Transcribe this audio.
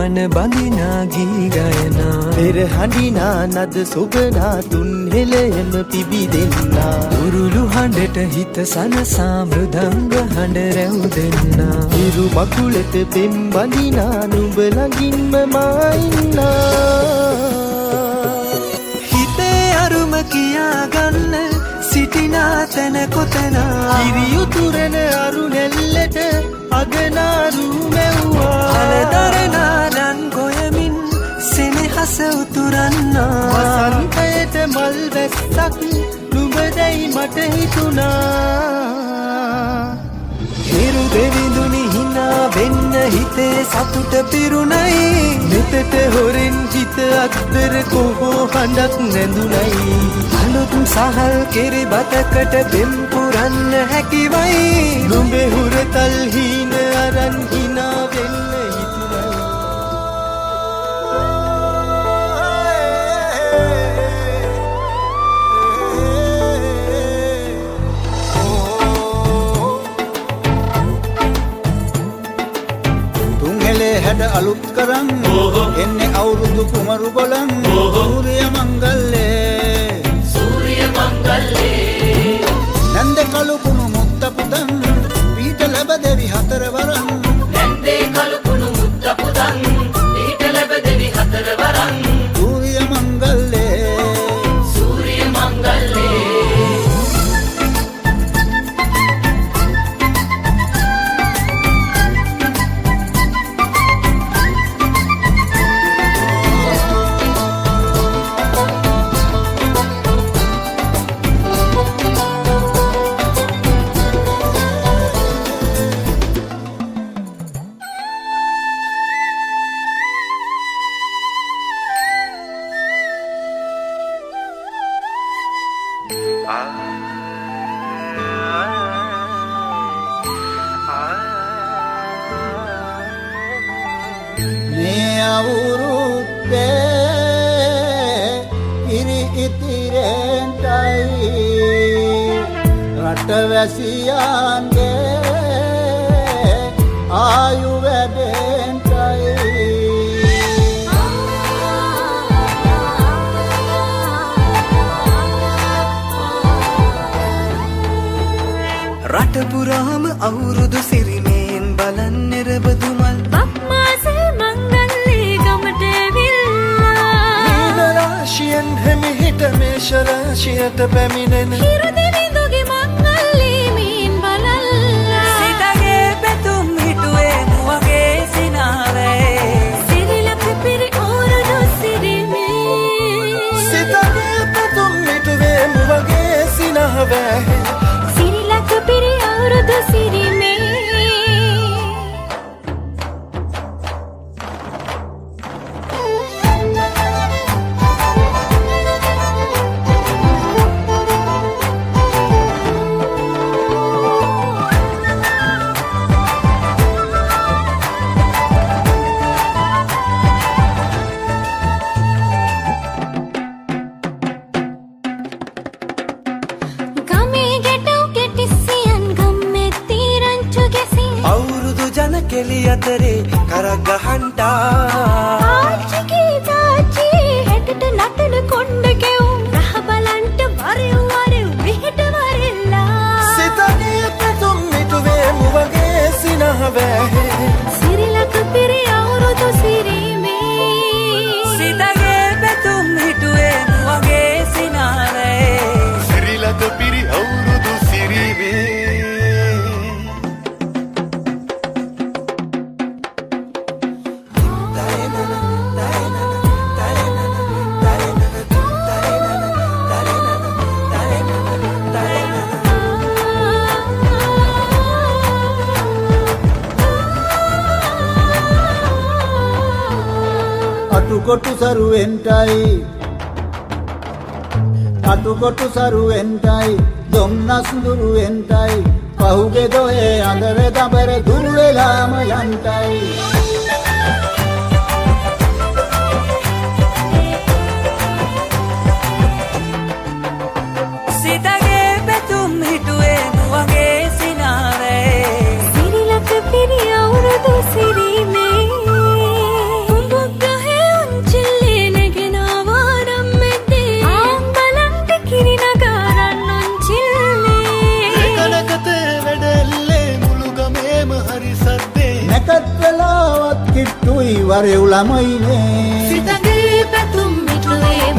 मन बंदिना गी गायना පෙර හඬිනා නද සොබනා තුන් හෙළයම පිබිදෙන්නා උරුළු හඬට හිත සනසා මෘදංග හඬ රැව් දෙන්නා ඉරු මකුලට පෙම් බඳිනා නුඹ ළඟින්ම මා ඉන්නා හිතේ අරුම කියාගන්න සිටිනා තැන කොතනා කිරියුතුරන අරු නැල්ලට අගනාරු මැව්වා අලදරනාදන් ගොයමින් සෙනෙහස උතුරන්නා වසන්තයට මල් වැස්සක් නුඹදැයි මට හිතුණා හිරු දෙවිඳුනි හිනා වෙන්න හිතේ සතුට පිරුණයි නෙතට හොරෙන් හිත අත්තර කොහෝ හඬක් නැඳුනයි අලුත් සහල් කෙරි බතකට පෙම් පුරන්න හැකිවයි නුඹේ හුරතල් හීන අරන් හිනා වෙන්න හැඩ අලුත් කරන් එන්නේ අවුරුදු කුමරු බලන් සූරිය මංගල්ලේ නන්ද කළු කුණු මුත්ත පුදන් පීඨ ලැබ දෙවි හතර වරන් නන්දේ කළු කුණු මුත්ත පුදන් පීඨ ලැබ දෙවි හතර වරන් සූරිය මංගල්ලේ මේ අවුරුද්දේ ඉරි ඉතිරෙන්ටයි රටවැසියන්ගේ ආයු වැඩෙන්ටයි රට පුරාම අවුරුදු සිරිමයෙන් බලන් නිරබදුමල් බක්මාසේ මංගල්ලේ ගමට ඇවිල්ලා රාශියෙන් හැමිහිට මේෂ රාශියට පැමිණෙන හිරු දෙවිඳුගේ මංගල්ලේ මීන් බලල්ලා සිතගේ පැතුම් හිටුවේ මුවගේ සිනාවේ සිරිලක පිරි අවුරුදු සිරිමේ සිතගේ පැතුම් හිටුවේ මුවගේ සිනාවේ සිරිලක පිරි අවුරුදු සිරිමේ කෙලි අතරේ කරක් ගහන්ටා ආච්චිගේ තාච්චි හැටට නටන කොණ්ඩ කෙවුම් රහ බලන්ට වරෙව් විහිට වරෙල්ලා සිතගේ පැතුම් හිටුවේ මුවගේ සිනාවේ සිරිලක පිරි අවුරුදු සිරිමේ සිතගේ පැතුම් හිටුවේ මුවගේ සිනාවේ සිරිලක පිරි අවුරුදු සිරිමේ අටුකොටු සරුවෙන්ටයි දොම්නස් දුරුවෙන්ටයි පහුගේ දොයේ අඳර දබර දුරු වෙලාම යන්ටයි සිතගේ පැතුම් හිටුවේ මුවගේ සිනාවේ සිරිලක පිරි අවුරුදු සිරිමේ වරෙව් ළමයිනේ සිතගේ පැතුම් මිටුවේ